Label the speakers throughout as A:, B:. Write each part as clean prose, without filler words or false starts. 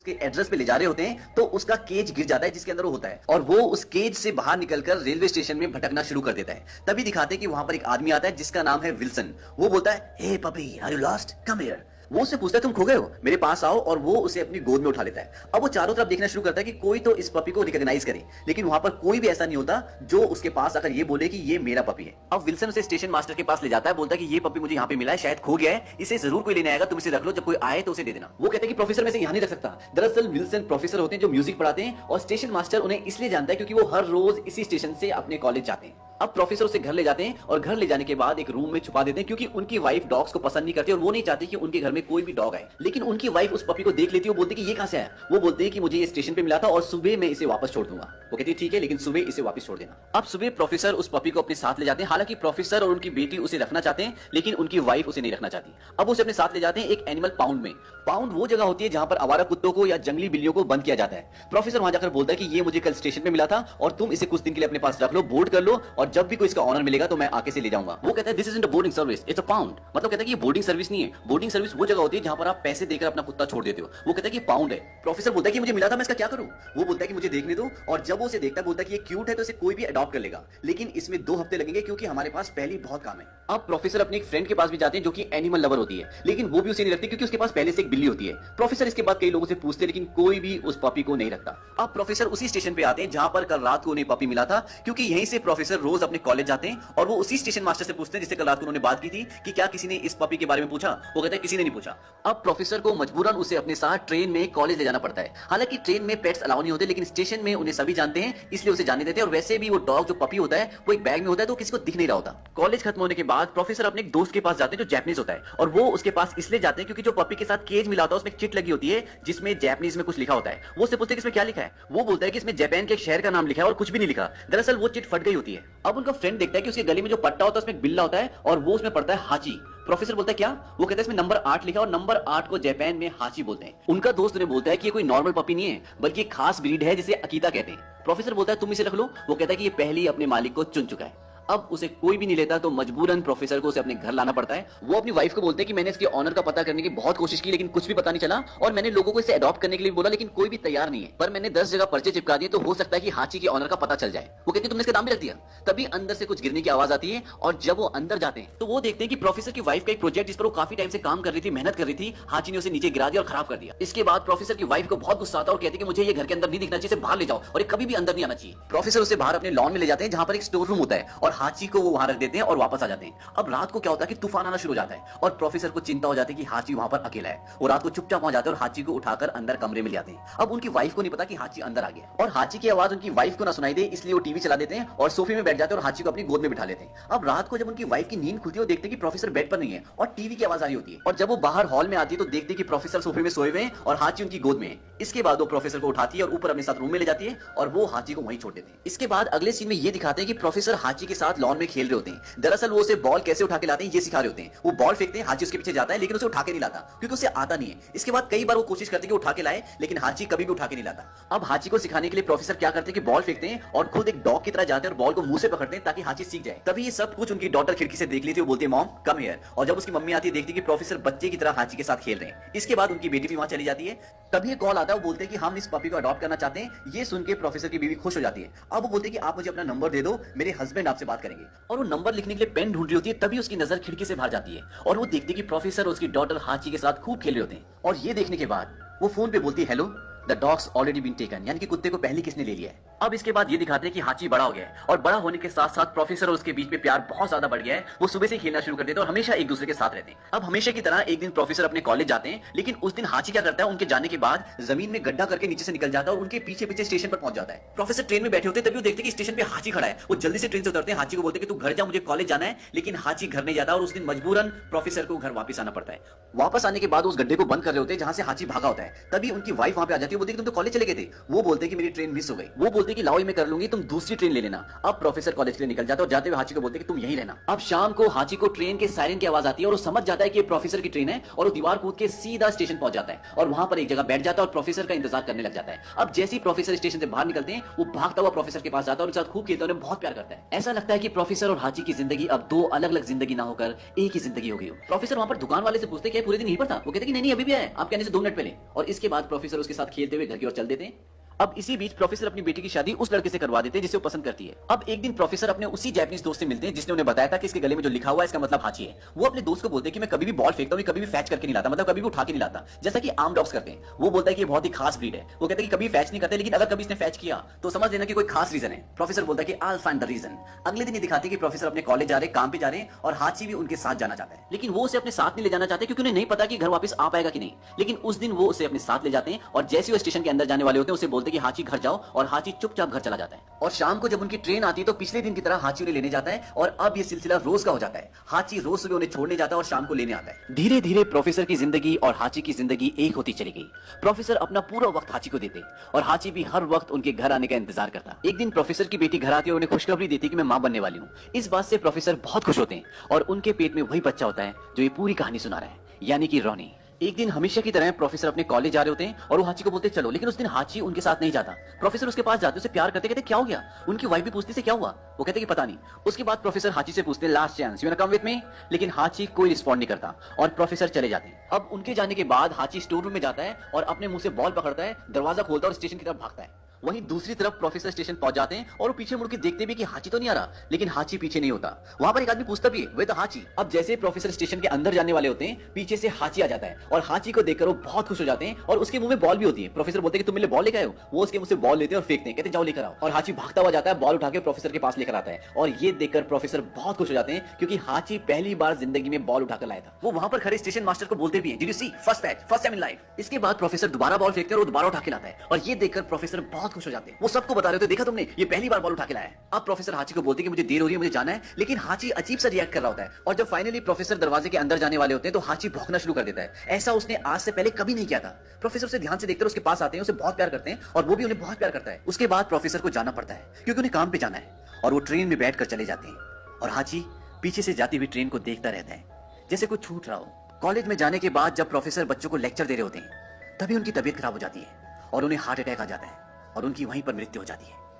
A: उसके एड्रेस पे ले जा रहे होते हैं तो उसका केज गिर जाता है जिसके अंदर वो होता है, और वो उस केज से बाहर निकलकर रेलवे स्टेशन में भटकना शुरू कर देता है। तभी दिखाते हैं कि वहां पर एक आदमी आता है जिसका नाम है विल्सन। वो बोलता है, hey puppy, are you lost, come here. वो उससे पूछता है, तुम खो गए हो, मेरे पास आओ, और वो उसे अपनी गोद में उठा लेता है। अब वो चारों तरफ देखना शुरू करता है कि कोई तो इस पपी को रिकॉग्नाइज करे, लेकिन वहां पर कोई भी ऐसा नहीं होता जो उसके पास आकर ये बोले कि ये मेरा पपी है। अब विल्सन उसे स्टेशन मास्टर के पास ले जाता है, बोलता है कि ये पपी मुझे यहाँ पे मिला है, शायद खो गया है, इसे जरूर कोई लेने आएगा, तुम इसे रख लो, जब कोई आए तो उसे दे देना। वो कहते हैं कि प्रोफेसर मैं इसे यहाँ नहीं रख सकता। दरअसल विल्सन प्रोफेसर होते हैं जो म्यूजिक पढ़ाते हैं, और स्टेशन मास्टर उन्हें इसलिए जानता है क्योंकि वो हर रोज इसी स्टेशन से अपने कॉलेज जाते हैं। अब प्रोफेसर उसे घर ले जाते हैं, और घर ले जाने के बाद एक रूम में छुपा देते हैं क्योंकि उनकी वाइफ डॉग्स को पसंद नहीं करती और वो नहीं चाहती कि उनके घर में कोई भी डॉग आए। लेकिन उनकी वाइफ उस पपी को देख लेती है, वो बोलती है कि ये कहां से आया। वो बोलते हैं कि मुझे ये स्टेशन पे मिला था और सुबह मैं इसे वापस छोड़ दूंगा। वो कहती है ठीक है, लेकिन सुबह इसे वापस छोड़ देना। अब सुबह प्रोफेसर उस पपी को अपने साथ ले जाते हैं। हालांकि प्रोफेसर और उनकी बेटी उसे रखना चाहते हैं, लेकिन उनकी वाइफ उसे नहीं रखना चाहती। अब उसे अपने साथ ले जाते हैं एक एनिमल पाउंड में। पाउंड वो जगह होती है जहां पर आवारा कुत्तों को या जंगली बिल्लियों को बंद किया जाता है। प्रोफेसर वहां जाकर बोलता है कि ये मुझे कल स्टेशन पे मिला था और तुम इसे कुछ दिन के लिए अपने पास रख लो, बोर्ड कर लो, और जब भी कोई इसका ऑनर मिलेगा तो मैं आके से ले जाऊंगा। वो कहता है this is in boarding service, it's a pound. मतलब कहता है कि ये बोर्डिंग सर्विस नहीं है। बोर्डिंग सर्विस वो जगह होती है जहां पर आप पैसे देकर अपना कुत्ता छोड़ देते हो। वो कहता है कि पाउंड है। प्रोफेसर बोलता है कि मुझे मिला था, मैं इसका क्या करूं। वो बोलता है कि मुझे देखने दो, और जब वो उसे देखता है बोलता है कि ये क्यूट है तो इसे कोई भी अडॉप्ट कर लेगा, लेकिन इसमें 2 हफ्ते लगेंगे क्योंकि हमारे पास पहले ही बहुत काम है। अब प्रोफेसर अपने एक फ्रेंड के पास भी जाते हैं जो कि एनिमल लवर होती है, लेकिन वो भी उसे नहीं रखती क्योंकि उसके पास पहले से एक बिल्ली होती है। प्रोफेसर इसके बाद कई लोगों से पूछते लेकिन कोई भी उस पपी को नहीं रखता। अब प्रोफेसर उसी स्टेशन पे आते हैं जहां पर कल रात को उन्हें पपी मिला था, क्योंकि यहीं से प्रोफेसर रोज अपने कॉलेज जाते हैं, और वो उसी स्टेशन मास्टर से पूछते हैं जिससे कल रात को उन्होंने बात की थी कि क्या किसी ने इस पपी के बारे में पूछा। वो कहते हैं किसी ने नहीं पूछा। अब प्रोफेसर को मजबूरन उसे अपने साथ ट्रेन में कॉलेज ले जाना पड़ता है। हालांकि ट्रेन में पेट्स अलाउ नहीं होते, लेकिन स्टेशन में उन्हें सभी जानते हैं, इसलिए उसे जाने देते हैं। और वैसे भी वो डॉग जो पपी होता है वो एक बैग में होता है तो किसी को दिख नहीं रहा होता। कॉलेज खत्म होने के बाद प्रोफेसर अपने एक दोस्त के पास जाते हैं जो जापानीज होता है, और वो उसके पास इसलिए जाते हैं क्योंकि जो पपी के साथ केज मिला होता है उसमें एक चिट लगी होती है जिसमें जापानीज में कुछ लिखा होता है। वो उससे पूछते हैं कि इसमें क्या लिखा है। वो बोलता है कि इसमें जापान के एक शहर का नाम लिखा है और कुछ भी नहीं लिखा। दरअसल वो चिट फट गई होती है। अब उनका फ्रेंड देखता है कि उसके गले में जो पट्टा होता है उसमें एक बिल्ला होता है और वो उसमें पड़ता है हाची। प्रोफेसर बोलता है क्या। वो कहता है इसमें नंबर 8 लिखा, और नंबर 8 को जापान में हाची बोलते हैं। उनका दोस्त उन्हें बोलता है कि ये कोई नॉर्मल पपी नहीं है बल्कि एक खास ब्रीड है जिसे अकीता कहते हैं। प्रोफेसर बोलता है तुम इसे रख लो। वो कहता है कि ये पहले ही अपने मालिक को चुन चुका है। अब उसे कोई भी नहीं लेता तो मजबूरन प्रोफेसर को उसे अपने घर लाना पड़ता है। वो अपनी वाइफ को बोलते हैं कि मैंने इसके ऑनर का पता करने की बहुत कोशिश की लेकिन कुछ भी पता नहीं चला, और मैंने लोगों को इसे अडॉप्ट करने के लिए बोला लेकिन कोई भी तैयार नहीं है, पर मैंने 10 जगह पर्चे चिपका दिए तो हो सकता है कि हाची के ऑनर का पता चल जाए। वो कहती है तुमने इसका दाम भी रख दिया। तभी अंदर से कुछ गिरने की आवाज आती है, और जब वो अंदर जाते हैं तो वो देखते हैं कि प्रोफेसर की वाइफ का एक प्रोजेक्ट जिस पर वो काफी टाइम से काम कर रही थी, मेहनत कर रही थी, हाची ने उसे नीचे गिरा दिया और खराब कर दिया। इसके बाद प्रोफेसर की वाइफ को बहुत गुस्सा आता है और कहती है कि मुझे ये घर के अंदर नहीं दिखना चाहिए, बाहर ले जाओ, और ये कभी भी अंदर नहीं आना चाहिए। प्रोफेसर उसे बाहर अपने लॉन में ले जाते हैं जहां पर एक स्टोर रूम होता है, और हाची को वो वहां देते हैं और वापस आ जाते हैं। अब रात को क्या होता है कि तूफान आना शुरू हो जाता है, और प्रोफेसर को चिंता हो जाती है कि हाची वहां पर अकेला है। वो रात को चुपचाप वहां जाते हैं और हाची को उठाकर अंदर कमरे में ले आते हैं। अब उनकी वाइफ को नहीं पता कि हाची अंदर आ गया, और हाची की आवाज उनकी वाइफ को ना सुनाई दे इसलिए वो टीवी चला देते हैं और सोफे में बैठ जाते हैं और हाची को अपनी गोद में बिठा लेते हैं। अब रात को जब उनकी वाइफ की नींद खुलती है वो देखते हैं कि प्रोफेसर बेड पर नहीं है और टीवी की आवाज आ रही होती है, और जब वो बाहर हॉल में आती है तो देखते हैं कि प्रोफेसर सोफे में सोए हुए हैं और हाची उनकी गोद में है। इसके बाद वो प्रोफेसर को उठाती है और ऊपर अपने साथ रूम में ले जाती है और वो हाची को वहीं छोड़ देते हैं। इसके बाद अगले सीन में ये दिखाते हैं कि प्रोफेसर हाची के साथ लॉन में खेल रहे होते हैं। दरअसल वो उसे बॉल कैसे उठा के लाते हैं ये सिखा रहे होते हैं। वो बॉल फेंकते हैं, हाची उसके पीछे जाता है लेकिन उसे उठा के नहीं लाता क्योंकि उसे आता नहीं है। इसके बाद कई बार वो कोशिश करते हैं कि उठा के लाए, लेकिन हाची कभी भी उठा के नहीं लाता। अब हाची को सिखाने के लिए प्रोफेसर क्या करते हैं कि बॉल फेंकते हैं और खुद एक डॉग की तरह जाते हैं और बॉल को मुंह से पकड़ते हैं ताकि हाची सीख जाए। तभी ये सब कुछ उनकी डॉटर खिड़की से देख लेती है, वो बोलती है मॉम कम हियर, और जब उसकी मम्मी आती है देखती है कि प्रोफेसर बच्चे की तरह हाची के साथ खेल रहे हैं। इसके बाद उनकी बेटी भी वहां चली जाती है। तभी कॉल आता है, वो बोलते हैं कि हम इस पपी को अडॉप्ट करना चाहते हैं। ये सुन के प्रोफेसर की बीवी खुश हो जाती है। अब वो बोलते हैं कि आप मुझे अपना नंबर दे दो, मेरे हस्बैंड आपसे बात करेंगे, और वो नंबर लिखने के लिए पेन ढूंढ रही होती है। तभी उसकी नजर खिड़की से बाहर जाती है और वो देखती है कि प्रोफेसर और उसकी डॉटर हाची के साथ खूब खेल रहे होते हैं। और ये देखने के बाद वो फोन पे बोलती है hello the dogs already been taken, यानी कि कुत्ते को पहले किसने ले लिया है। अब इसके बाद ये दिखाते हैं कि हाची बड़ा हो गया है, और बड़ा होने के साथ साथ प्रोफेसर और उसके बीच में प्यार बहुत ज्यादा बढ़ गया है। वो सुबह से खेलना शुरू कर देते हैं और हमेशा एक दूसरे के साथ रहते हैं। अब हमेशा की तरह एक दिन प्रोफेसर अपने कॉलेज जाते हैं, लेकिन उस दिन हाची क्या करता है, उनके जाने के बाद जमीन में गड्ढा करके नीचे से निकल जाता है और उनके पीछे पीछे स्टेशन पर पहुंच जाता है। प्रोफेसर ट्रेन में बैठे होते तभी वो देखते कि स्टेशन पे हाची खड़ा है। वो जल्दी से ट्रेन से उतरते हैं, हाची को बोलते कि तू घर जा, मुझे कॉलेज जाना है, लेकिन हाची घर नहीं जाता और उस दिन मजबूरन प्रोफेसर को घर वापस आना पड़ता है। वापस आने के बाद उस गड्ढे को बंद कर रहे होते हैं जहां से हाची भागा होता है। तभी उनकी वाइफ वहां पे आ जाती है, वो बोलती कि तुम तो कॉलेज चले गए थे। वो बोलते हैं कि मेरी ट्रेन मिस हो गई। वो बोलते बोलती है कि लाओ ये मैं कर लूंगी, तुम दूसरी ट्रेन ले लेना। अब प्रोफेसर कॉलेज के लिए निकल जाता है और जाते हुए हाची को बोलते हैं कि तुम यहीं रहना। अब शाम को हाची को ट्रेन के सायरन की आवाज आती है और वो समझ जाता है कि ये प्रोफेसर की ट्रेन है और वो दीवार कूद के सीधा स्टेशन पहुंच जाता है और वहां पर एक जगह बैठ जाता है और प्रोफेसर का इंतजार करने लग जाता है। अब जैसे ही प्रोफेसर स्टेशन से बाहर निकलते हैं वो भागता हुआ प्रोफेसर के पास जाता है और उसके साथ खूब खेलता है, उन्हें बहुत प्यार करता है। ऐसा लगता है कि प्रोफेसर और हाची की जिंदगी अब दो अलग अलग जिंदगी ना होकर एक ही जिंदगी हो गई हो। प्रोफेसर वहां पर दुकान वाले से पूछते हैं कि पूरे दिन यहीं पर था? वो कहते हैं कि नहीं अभी भी है, आप कहने से 2 मिनट पहले। और इसके बाद प्रोफेसर उसके साथ खेलते हुए घर की ओर चल देते हैं। अब इसी बीच प्रोफेसर अपनी बेटी की शादी उस लड़के से करवा देते हैं जिसे वो पसंद करती है। अब एक दिन प्रोफेसर अपने उसी जापानीज दोस्त से मिलते हैं जिसने उन्हें बताया था कि इसके गले में जो लिखा हुआ है इसका मतलब हाची है। वो अपने दोस्त को बोलते हैं कि मैं कभी भी बॉल फेंकता हूं, कभी भी फैच करके नहीं लाता, मतलब कभी भी उठा के नहीं लाता, जैसा कि आम डॉग्स करते हैं। वो बोलता है कि ये बहुत ही खास ब्रीड है। वो कहते हैं कि कभी फैच नहीं करते, लेकिन अगर कभी इसने फैच किया तो समझ लेना कि कोई खास रीजन है। प्रोफेसर बोलता है कि I will find the reason. अगले दिन ये दिखाते हैं कि प्रोफेसर अपने कॉलेज जा रहे, काम पे जा रहे हैं और हाची भी उनके साथ जाना चाहता है, लेकिन वो उसे अपने साथ नहीं ले जाना चाहते क्योंकि उन्हें नहीं पता कि घर वापस आ पाएगा कि नहीं। लेकिन उस दिन वो उसे अपने साथ ले जाते हैं और जैसे वो स्टेशन के अंदर जाने वाले होते हैं उसे बोलते हैं कि हाची घर जाओ, और हाची चुपचाप घर चला जाता है। और शाम को जब उनकी ट्रेन आती है तो पिछले दिन की तरह हाची उन्हें लेने जाता है और अब ये सिलसिला रोज का हो जाता है। हाची रोज सुबह उन्हें छोड़ने जाता है और शाम को लेने आता है। धीरे धीरे प्रोफेसर की जिंदगी और हाची की जिंदगी एक होती चली गई। प्रोफेसर अपना पूरा वक्त हाची को देते और हाची भी हर वक्त उनके घर आने का इंतजार करता। एक दिन प्रोफेसर की बेटी घर आती है और उन्हें खुशखबरी देती कि मैं मां बनने वाली हूँ। इस बात से प्रोफेसर बहुत खुश होते हैं और उनके पेट में वही बच्चा होता है जो ये पूरी कहानी सुना रहा है, यानी कि रोनी। एक दिन हमेशा की तरह प्रोफेसर अपने कॉलेज जा रहे होते हैं और वो हाची को बोलते चलो, लेकिन उस दिन हाची उनके साथ नहीं जाता। प्रोफेसर उसके पास जाते, उसे प्यार करते, कहते क्या हो गया? उनकी वाइफ भी पूछती से क्या हुआ? वो कहते कि पता नहीं। उसके बाद प्रोफेसर हाची से पूछते last chance, you वांना come with me? लेकिन हाची कोई रिस्पॉन्ड नहीं करता और प्रोफेसर चले जाते हैं। अब उनके जाने के बाद हाची स्टोर रूम में जाता है और अपने मुंह से बॉल पकड़ता है, दरवाजा खोलता है और स्टेशन की तरफ भागता है। वहीं दूसरी तरफ प्रोफेसर स्टेशन पहुंच जाते हैं और वो पीछे मुड़ के देखते भी कि हाची तो नहीं आ रहा, लेकिन हाची पीछे नहीं होता। वहां पर एक आदमी पूछता भी है वे तो हाची। अब जैसे प्रोफेसर स्टेशन के अंदर जाने वाले होते हैं पीछे से हाची आ जाता है और हाची को देखकर वो बहुत खुश हो जाते हैं और उसके मुंह में बॉल भी होती है। प्रोफेसर बोलते हैं कि तुम मेरे लिए बॉल लेकर आए हो? वो उसके मुंह से बॉल लेते हैं और फेंकते हैं, कहते जाओ लेकर आओ। और हाची भागता हुआ जाता है, बॉल उठा के प्रोफेसर के पास लेकर आता है और ये देखकर प्रोफेसर बहुत खुश हो जाते हैं क्योंकि हाची पहली बार जिंदगी में बॉल उठाकर लाया था। वो वहां पर खड़े स्टेशन मास्टर को बोलते भी हैं did you see first catch, first time in life. इसके बाद प्रोफेसर दोबारा बॉल फेंकते हैं और दोबारा उठा के लाता है और ये देखकर प्रोफेसर बहुत खुश हो जाते हैं। वो सबको बता रहे थे देखा तुमने, ये पहली बार बॉल उठा के लाया है। अब प्रोफेसर हाची को बोलते हैं कि मुझे देर हो रही है, मुझे जाना है, लेकिन हाची अजीब सा रिएक्ट कर रहा होता है। और जब फाइनली प्रोफेसर दरवाजे के अंदर जाने वाले होते हैं तो हाची भौंकना शुरू कर देता है। ऐसा उसने आज से पहले कभी नहीं किया था। प्रोफेसर उसे ध्यान से देखकर उसके पास आते हैं, उसे बहुत प्यार करते हैं और वो भी उन्हें बहुत प्यार करता है। उसके बाद प्रोफेसर को जाना पड़ता है क्योंकि उन्हें काम पे जाना है और वो ट्रेन में बैठकर चले जाते हैं और हाची पीछे से जाती हुई ट्रेन को देखता रहता है जैसे कुछ छूट रहा हो। कॉलेज में जाने के बाद जब प्रोफेसर बच्चों को लेक्चर दे रहे होते हैं तभी उनकी तबीयत खराब हो जाती है और उन्हें हार्ट अटैक आ जाता है और उनकी वहीं पर मृत्यु हो जाती है।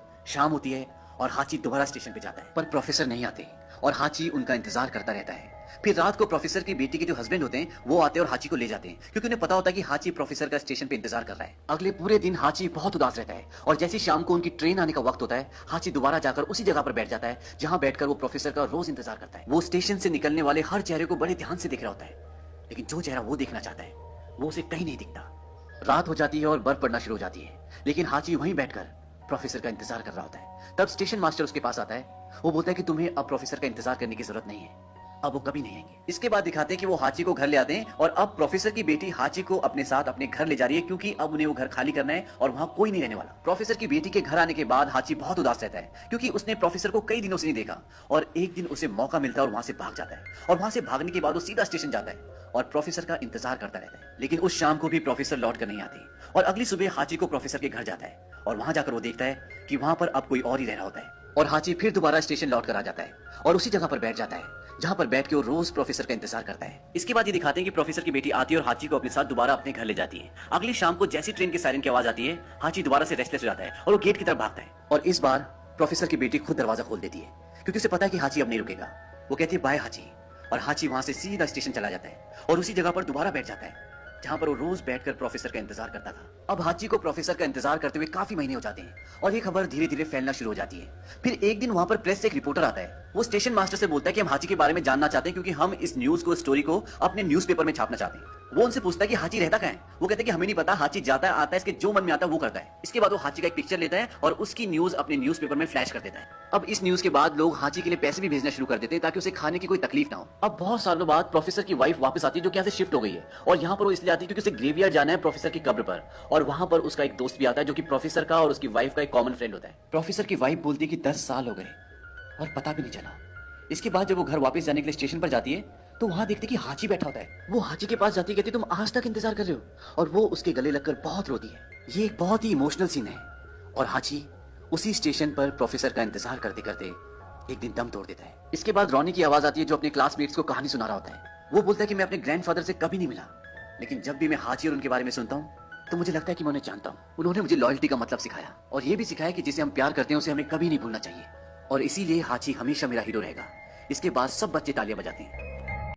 A: शाम होती है और हाची दोबारा स्टेशन पे जाता है पर प्रोफेसर नहीं आते और हाची उनका इंतजार करता रहता है। फिर रात को प्रोफेसर की बेटी के जो हस्बैंड होते हैं वो आते हैं और हाची को ले जाते हैं क्योंकि उन्हें पता होता है कि हाची प्रोफेसर का स्टेशन पे इंतजार कर रहा है। अगले पूरे दिन हाची बहुत उदास रहता है और जैसे शाम को उनकी ट्रेन आने का वक्त होता है हाची दोबारा जाकर उसी जगह पर बैठ जाता है जहां बैठकर वो प्रोफेसर का रोज इंतजार करता है। वो स्टेशन से निकलने वाले हर चेहरे को बड़े ध्यान से देख रहा होता है, लेकिन जो चेहरा वो देखना चाहता है वो उसे कहीं नहीं दिखता। रात हो जाती है और बर्फ पड़ना शुरू हो जाती है, लेकिन हाची वहीं बैठकर प्रोफेसर का इंतजार कर रहा होता है। तब स्टेशन मास्टर उसके पास आता है। वो बोलता है कि तुम्हें अब प्रोफेसर का इंतजार करने की जरूरत नहीं है, अब वो कभी नहीं आएंगे। इसके बाद दिखाते हैं कि वो हाची को घर ले आते हैं और अब प्रोफेसर की बेटी हाची को अपने साथ अपने घर ले जा रही है क्योंकि अब उन्हें वो घर खाली करना है और वहां कोई नहीं रहने वाला। प्रोफेसर की बेटी के घर आने के बाद हाची बहुत उदास रहता है क्योंकि उसने प्रोफेसर को कई दिनों से नहीं देखा और एक दिन उसे मौका मिलता है और वहां से भाग जाता है और वहां से भागने के बाद वो सीधा स्टेशन जाता है और प्रोफेसर का इंतजार करता रहता है। लेकिन उस शाम को भी प्रोफेसर लौट कर नहीं आते और अगली सुबह हाची को प्रोफेसर के घर जाता है और वहां जाकर वो देखता है कि वहां पर अब कोई और ही रह रहा होता है और हाची फिर दोबारा स्टेशन लौट कर आ जाता है और उसी जगह पर बैठ जाता है जहां पर बैठ के वो रोज प्रोफेसर का इंतजार करता है। इसके बाद ये दिखाते हैं कि प्रोफेसर की बेटी आती है और हाची को अपने साथ दोबारा अपने घर ले जाती है। अगली शाम को जैसी ट्रेन के सायरन की आवाज आती है हाची दोबारा से रेस्टलेस हो जाता है और वो गेट की तरफ भागता है और इस बार प्रोफेसर की बेटी खुद दरवाजा खोल देती है क्योंकि उसे पता है कि हाची अब नहीं रुकेगा। वो कहती है बाय हाची और हाची वहां से सीधा स्टेशन चला जाता है और उसी जगह पर दोबारा बैठ जाता है जहां पर वो रोज बैठकर प्रोफेसर का इंतजार करता था। अब हाची को प्रोफेसर का इंतजार करते हुए काफी महीने हो जाते हैं और ये खबर धीरे धीरे फैलना शुरू हो जाती है। फिर एक दिन वहां पर प्रेस से एक रिपोर्टर आता है। वो स्टेशन मास्टर से बोलता है कि हम हाची के बारे में जानना चाहते हैं क्योंकि हम इस न्यूज को स्टोरी को अपने न्यूज़पेपर में छापना चाहते हैं। वो उनसे पूछता है कि हाची रहता कहाँ है? वो कहते हैं कि हमें नहीं पता, हाची जाता है आता है, इसके जो मन में आता है वो करता है। इसके बाद वो हाची का एक पिक्चर लेता है और उसकी न्यूज अपने न्यूज़पेपर में फ्लैश कर देता है। अब इस न्यूज के बाद लोग हाची के लिए पैसे भी भेजना शुरू कर देते हैं ताकि उसे खाने की कोई तकलीफ ना हो। अब बहुत सालों बाद प्रोफेसर की वाइफ वापस आती है जो कि यहाँ से शिफ्ट हो गई है और यहाँ पर वो इसलिए आती है क्योंकि उसे ग्रेवयार्ड जाना है प्रोफेसर की कब्र पर और वहां पर उसका एक दोस्त भी आता है जो कि प्रोफेसर का और उसकी वाइफ का एक कॉमन फ्रेंड होता है। प्रोफेसर की वाइफ बोलती है कि 10 साल हो गए और पता भी नहीं चला। इसके बाद जब वो घर वापस जाने के लिए स्टेशन पर जाती है तो वहां देखती कि हाची बैठा होता है। वो हाची के पास जाती है, कहती तुम आज तक इंतजार कर रहे हो और वो उसके गले लगकर बहुत रोती है। ये एक बहुत ही इमोशनल सीन है और हाची उसी स्टेशन पर प्रोफेसर का इंतजार करते करते एक दिन दम तोड़ देता है। इसके बाद रॉनी की आवाज आती है जो अपने क्लासमेट्स को कहानी सुना रहा होता है। वो बोलता है कि मैं अपने ग्रैंडफादर से कभी नहीं मिला, लेकिन जब भी मैं हाची और उनके बारे में सुनता हूँ तो मुझे लगता है कि मैं उन्हें जानता हूँ। उन्होंने मुझे लॉयल्टी का मतलब सिखाया और ये भी सिखाया कि जिसे हम प्यार करते हैं उसे हमें कभी नहीं भूलना चाहिए, और इसीलिए हाची हमेशा मेरा हीरो रहेगा। इसके बाद सब बच्चे तालियां बजाते हैं।